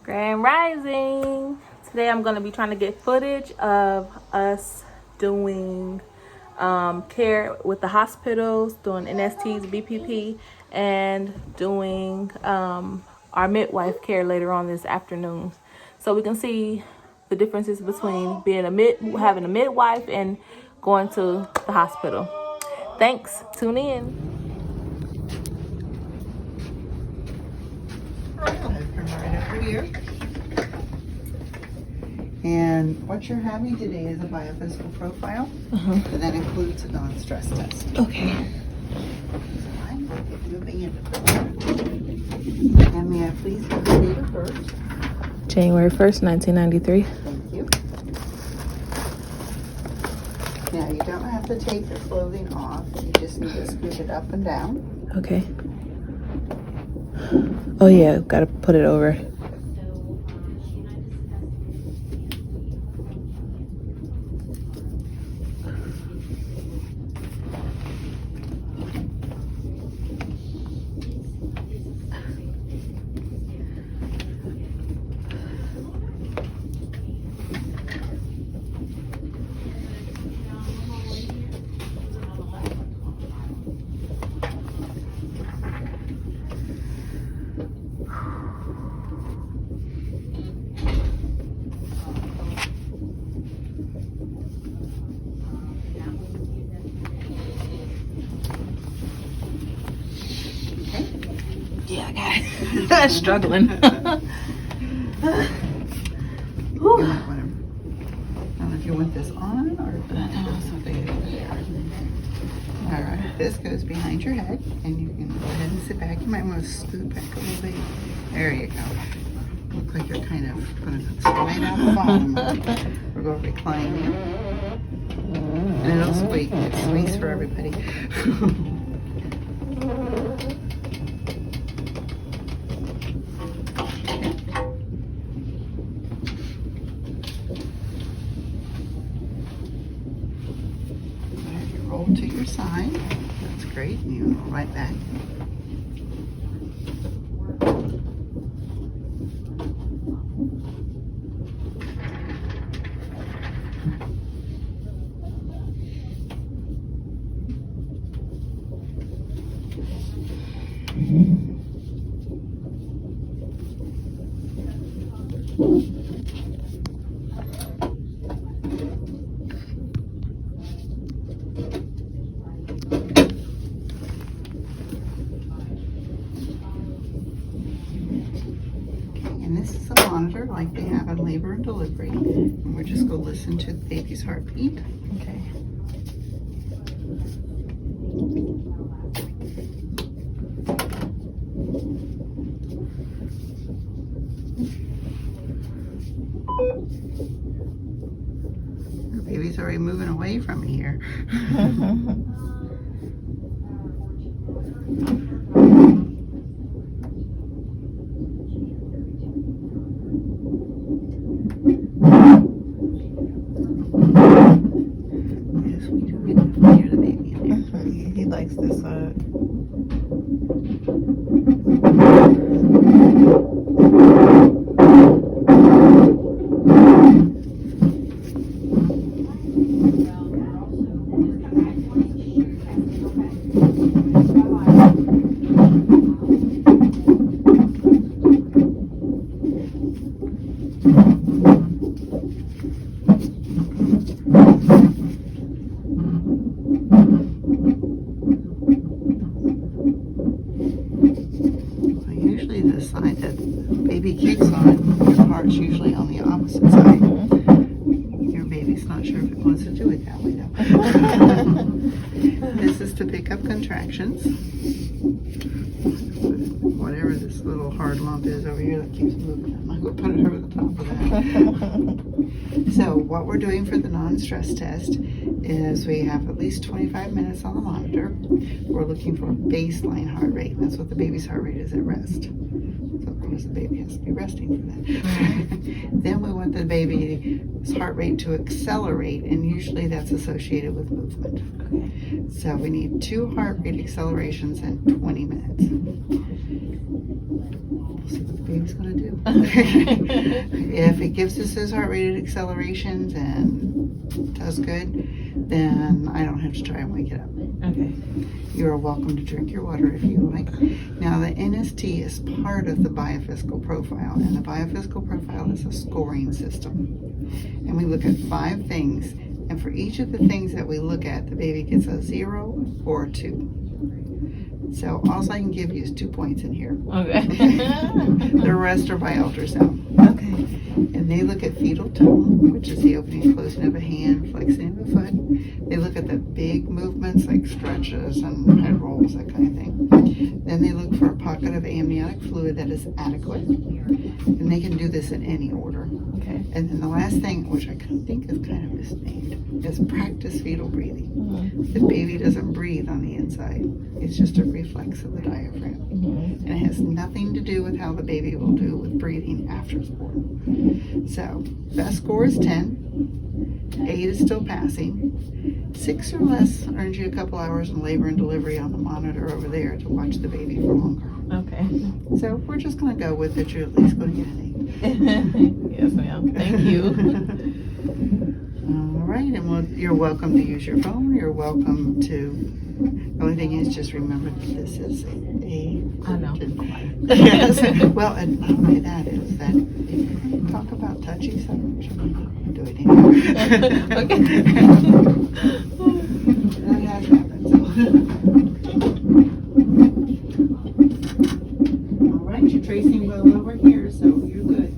Grand Rising. Today I'm going to be trying to get footage of us doing care with the hospitals, doing NSTs, BPP, and doing our midwife care later on this afternoon. So we can see the differences between being having a midwife and going to the hospital. Thanks. Tune in. Right over here. And what you're having today is a biophysical profile, and that includes a non-stress test. Okay. I'm going to get moving into it. And may I please have the date of birth? January 1st, 1993. Thank you. Now, you don't have to take your clothing off. You just need to scoot it up and down. Okay. Oh yeah, gotta put it over. Yeah, I got it. I'm struggling. You might want to, I don't know if you want this on or something. All right, this goes behind your head, and you can go ahead and sit back. You might want to scoot back a little bit. There you go. Look like you're kind of putting it slide out the bottom. We're going to recline you. And it'll squeak. It squeaks for everybody. Roll to your side. That's great. And you roll right back. And this is a monitor like they have in labor and delivery. And we're just going to listen to the baby's heartbeat. Okay. The baby's already moving away from me here. Yes, we do get to hear the baby in there. He likes this side. Usually the side that baby kicks on, your heart's usually on the opposite side. Your baby's not sure if it wants to do it that way though. This is to pick up contractions. Whatever this little hard lump is over here that keeps moving, I'm going to put it over the top of that. So what we're doing for the non-stress test is we have at least 25 minutes on the monitor. We're looking for a baseline heart rate. That's what the baby's heart rate is at rest. So of course the baby has to be resting for that. Then we want the baby's heart rate to accelerate, and usually that's associated with movement. So we need 2 heart rate accelerations in 20 minutes. So the baby's going to do. If it gives us those heart rate accelerations and does good, then I don't have to try and wake it up. Okay. You are welcome to drink your water if you like. Now, the NST is part of the biophysical profile, and the biophysical profile is a scoring system. And we look at 5 things, and for each of the things that we look at, the baby gets a 0 or a 2. So all I can give you is 2 points in here. Okay. The rest are by ultrasound. Okay. And they look at fetal tone, which is the opening and closing of a hand, flexing of a foot. They look at the big movements like stretches and head rolls, that kind of thing. Then they look for a pocket of amniotic fluid that is adequate. And they can do this in any order. Okay. And then the last thing, which I think is kind of misnamed, is practice fetal breathing. The baby doesn't breathe on the inside. It's just a reflex of the diaphragm. And it has nothing to do with how the baby will do with breathing after it's born. So, best score is 10. 8 is still passing. 6 or less earns you a couple hours in labor and delivery on the monitor over there to watch the baby for longer. Okay. So, we're just going to go with it. You're at least going to get an 8. Yes, ma'am. Thank you. All right, and you're welcome to use your phone. You're welcome to. The only thing is, just remember that this is a. I know. Yes. Well, and not only that is that if you're going to talk about touchy subjects, you're going to do it anyway. Okay. That has happened. So. All right, you're tracing well over here, so you're good.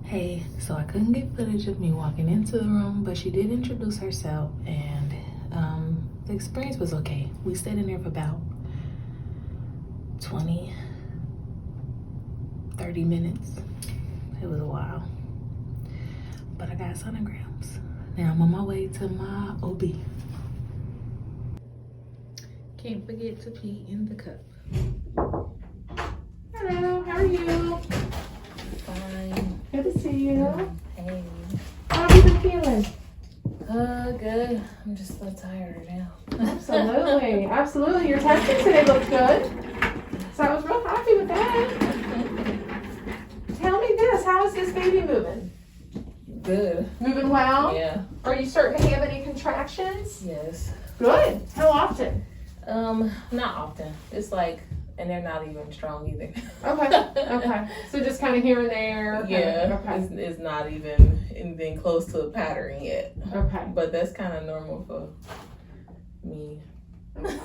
Hey, so I couldn't get footage of me walking into the room, but she did introduce herself, and the experience was okay. We stayed in there for about 20, 30 minutes. It was a while, but I got sonograms. Now I'm on my way to my OB. Can't forget to pee in the cup. Hello, how are you? Fine. Good to see you. Hey. How have you been feeling? Good. I'm just so tired now. Absolutely. Absolutely. Your testing today looked good. So I was real happy with that. Tell me this. How is this baby moving? Good. Moving well? Yeah. Are you starting to have any contractions? Yes. Good. How often? Not often. It's like, and they're not even strong either. Okay. Okay. So just kind of here and there. Yeah. Okay. It's not even anything close to a pattern yet. Okay. But that's kind of normal for me. Okay.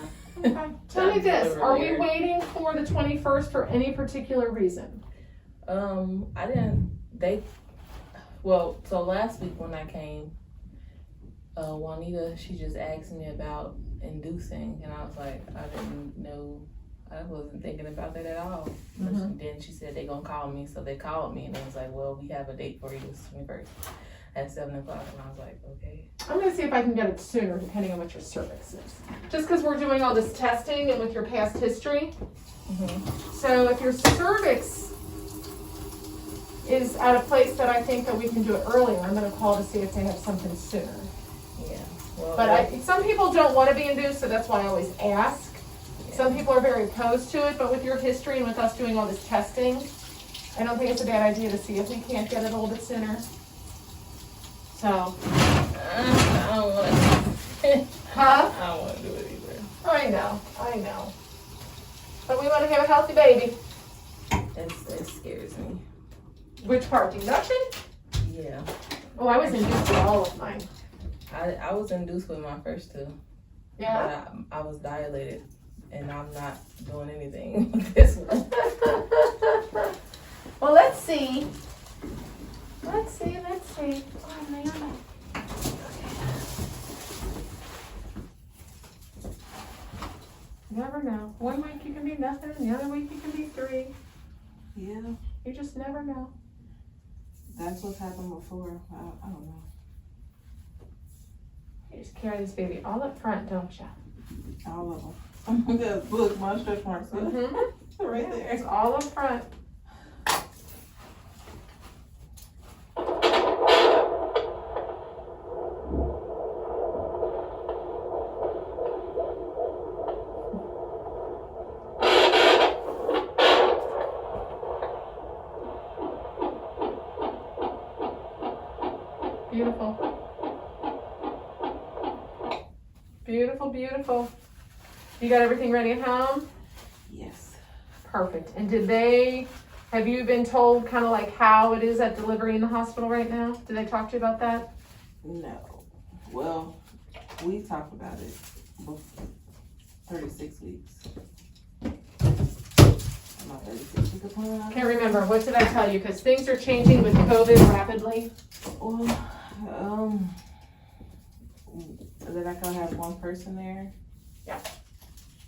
Okay. Tell me this. Are we waiting for the 21st for any particular reason? So last week when I came, Juanita, she just asked me about inducing, and I was like, I didn't know, I wasn't thinking about that at all. Mm-hmm. Then she said they're gonna call me, so they called me, and I was like, well, we have a date for you this 21st at 7 o'clock, and I was like, okay. I'm going to see if I can get it sooner, depending on what your cervix is. Just because we're doing all this testing and with your past history. Mm-hmm. So if your cervix is at a place that I think that we can do it earlier, I'm going to call to see if they have something sooner. Yeah. Well, But some people don't want to be induced, so that's why I always ask. Yeah. Some people are very opposed to it, but with your history and with us doing all this testing, I don't think it's a bad idea to see if we can't get it a little bit sooner. So. I don't want to. Huh? I don't want to do it either. I know. But we want to have a healthy baby. That scares me. Which part? The induction? Yeah. Oh, I was induced with all of mine. I was induced with my first two. Yeah. But I was dilated, and I'm not doing anything with this one. Well, let's see. Let's see. Oh, man. Never know. One week you can be nothing, the other week you can be 3. Yeah, You just never know. that's what's happened before. I don't know. You just carry this baby all up front, don't you? All of them. Look, my stretch marks Mm-hmm. right there. It's all up front. Beautiful. Beautiful, beautiful. You got everything ready at home? Yes. Perfect. And have you been told kind of like how it is at delivery in the hospital right now? Did they talk to you about that? No. Well, we talked about it before 36 weeks. Am I 36 weeks appointment? Can't remember. What did I tell you? Because things are changing with COVID rapidly. Well, that I can have one person there.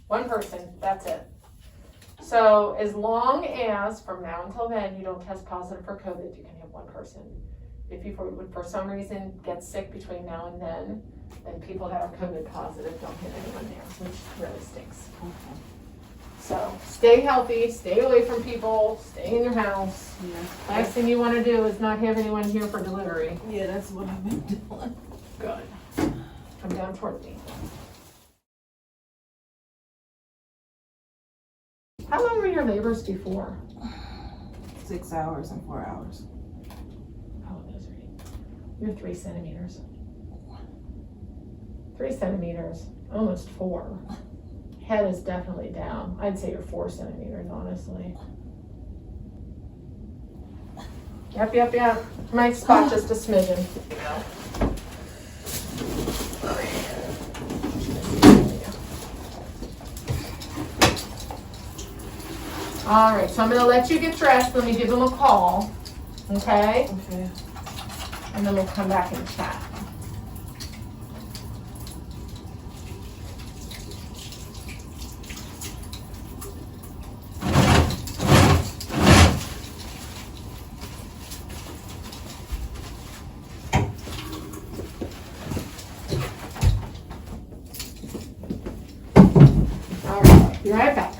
One person, that's it. So as long as from now until then you don't test positive for COVID, you can have one person. If you for some reason get sick between now and then people that are COVID positive don't hit anyone there, which really stinks. Okay. So stay healthy, stay away from people, stay in your house. Yeah. Last thing you want to do is not have anyone here for delivery. Yeah, that's what I've been doing. Good. Come down toward me. How long were your labors before? 6 hours and 4 hours. Oh, those are you're 3 centimeters. 3 centimeters, almost 4. Head is definitely down. I'd say you're 4 centimeters, honestly. Yep. Might spot just a smidgen. All right, so I'm gonna let you get dressed. Let me give them a call, okay? Okay. And then we'll come back and chat. All right, be right back.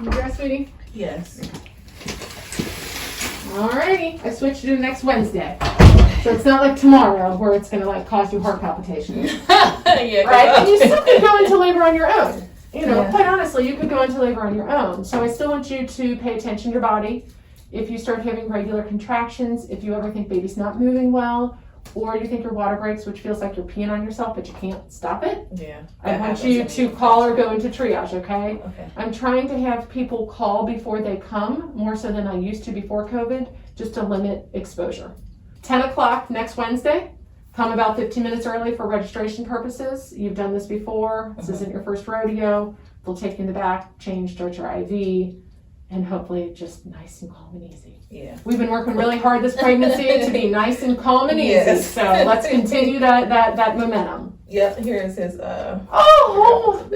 You dressed, sweetie? Yes. Alrighty, I switched to next Wednesday. So it's not like tomorrow where it's gonna like cause you heart palpitations. Yeah. Right? And you still could go into labor on your own. You know, Yeah. quite honestly, you could go into labor on your own. So I still want you to pay attention to your body. If you start having regular contractions, if you ever think baby's not moving well, or you think your water breaks, which feels like you're peeing on yourself, but you can't stop it, Yeah. I want you to call or go into triage, okay? Okay. I'm trying to have people call before they come, more so than I used to before COVID, just to limit exposure. 10 o'clock next Wednesday. Come about 15 minutes early for registration purposes. You've done this before. This isn't your first rodeo. They'll take you in the back, change, start your IV, and hopefully just nice and calm and easy. Yeah. We've been working really hard this pregnancy to be nice and calm and easy. Yes. So let's continue that momentum. Yep. Here it says. Oh,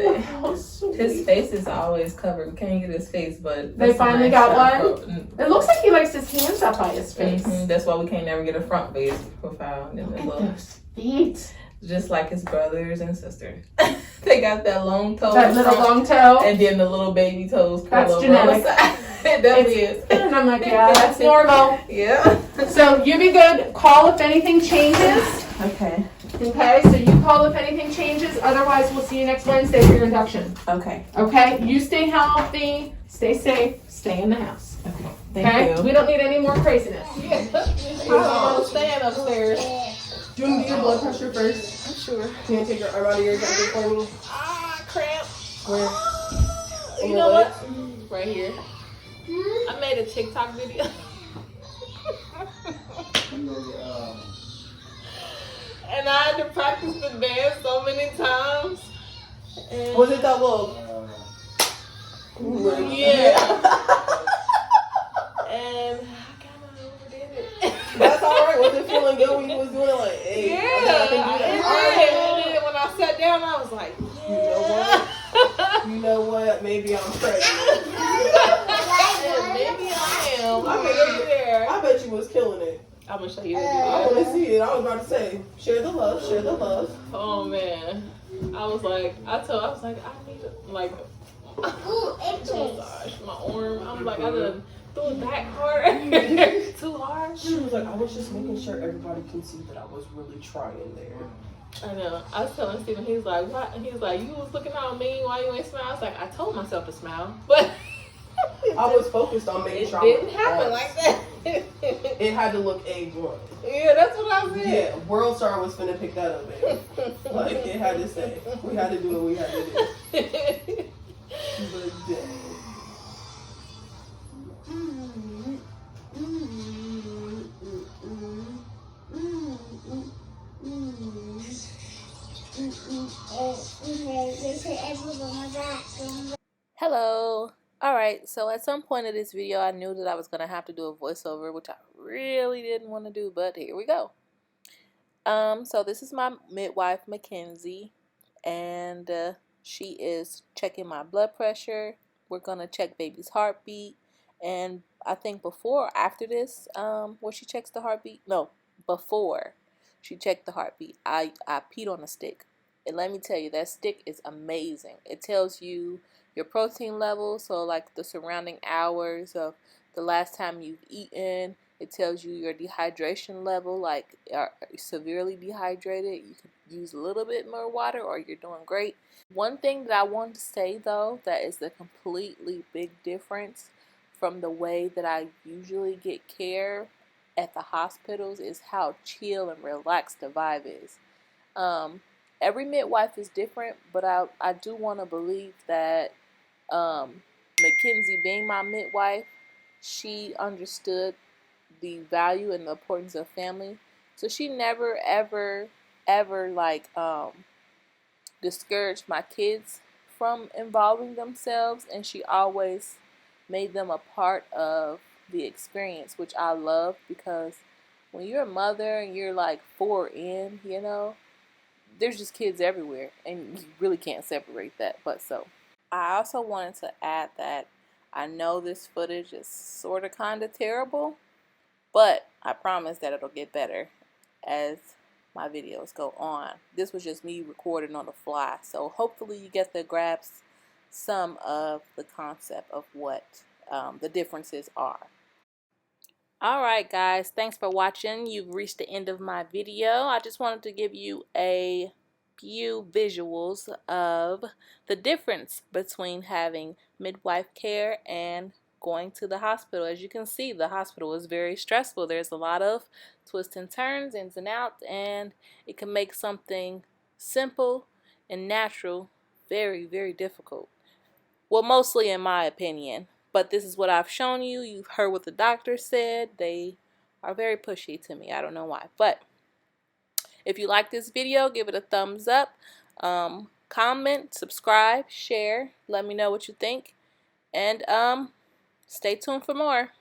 sweet. His face is always covered. We can't get his face, but They that's a finally nice got shot. one? It looks like he likes his hands up by his face. That's why we can't never get a front face profile. Look at those feet. just like his brothers and sisters. They got that long toe. That little long toe. And then the little baby toes. That's genetic. It definitely is. And I'm like, yeah, that's normal. Yeah. So you be good. Call if anything changes. Okay. Okay, so you call if anything changes. Otherwise, we'll see you next Wednesday for your induction. Okay. Okay, you stay healthy, stay safe, stay in the house. Okay. Okay, Thank you. we don't need any more craziness. I'm staying upstairs. Do you want to do your blood pressure first? I'm sure. Can you take your arm out of your jacket for me? Cramp. Where? You know what? Right here. I made a TikTok video. And I had to practice the dance so many times. And Was it that little? yeah. And I kind of overdid it. That's alright. Was it feeling good when you was doing it? Like, hey, Yeah. I think I can do that. And then when I sat down, I was like, You know what? You know what? Maybe I'm pregnant. maybe I am. I I'm bet really you- there. I bet you was killing it. I'm gonna show you the I video. want to see it. I was about to say, share the love, share the love. Oh man, I was like, I was like, I need to like, oh gosh, my arm. I'm like, I done threw it back hard, too hard. She was like, I was just making sure everybody can see that I was really trying there. I know. I was telling Steven, he's like, what? And he's like, you was looking all mean. Why you ain't smile? I was like, I told myself to smile, but I was focused on making it sure didn't I happen was like that. It had to look A1. Yeah, that's what I said. Yeah, World Star was finna pick that up, baby. Like, it had to stay. We had to do what we had to do. But dang. Hello. Alright, so at some point in this video I knew that I was going to have to do a voiceover, which I really didn't want to do, but here we go. So this is my midwife, Mackenzie, and she is checking my blood pressure. We're going to check baby's heartbeat, and I think before or after this, where she checks the heartbeat, no, before she checked the heartbeat, I peed on a stick. And let me tell you, that stick is amazing. It tells you your protein level, so like the surrounding hours of the last time you've eaten. It tells you your dehydration level, like are you severely dehydrated, you could use a little bit more water, or you're doing great. One thing that I want to say though, that is a completely big difference from the way that I usually get care at the hospitals, is how chill and relaxed the vibe is. Every midwife is different, but I do want to believe that Mackenzie, being my midwife, she understood the value and the importance of family. So she never, ever, ever like discouraged my kids from involving themselves, and she always made them a part of the experience, which I love, because when you're a mother and you're like 4 in, you know, there's just kids everywhere, and you really can't separate that. But so I also wanted to add that I know this footage is sort of kind of terrible, but I promise that it'll get better as my videos go on. This was just me recording on the fly, so hopefully you get to grasp some of the concept of what the differences are. Alright guys, thanks for watching. You've reached the end of my video. I just wanted to give you a few visuals of the difference between having midwife care and going to the hospital. As you can see, the hospital is very stressful. There's a lot of twists and turns, ins and outs, and it can make something simple and natural very, very difficult. Well, mostly in my opinion. But this is what I've shown you. You've heard what the doctor said. They are very pushy to me. I don't know why. But if you like this video, give it a thumbs up. Comment, subscribe, share. Let me know what you think. And stay tuned for more.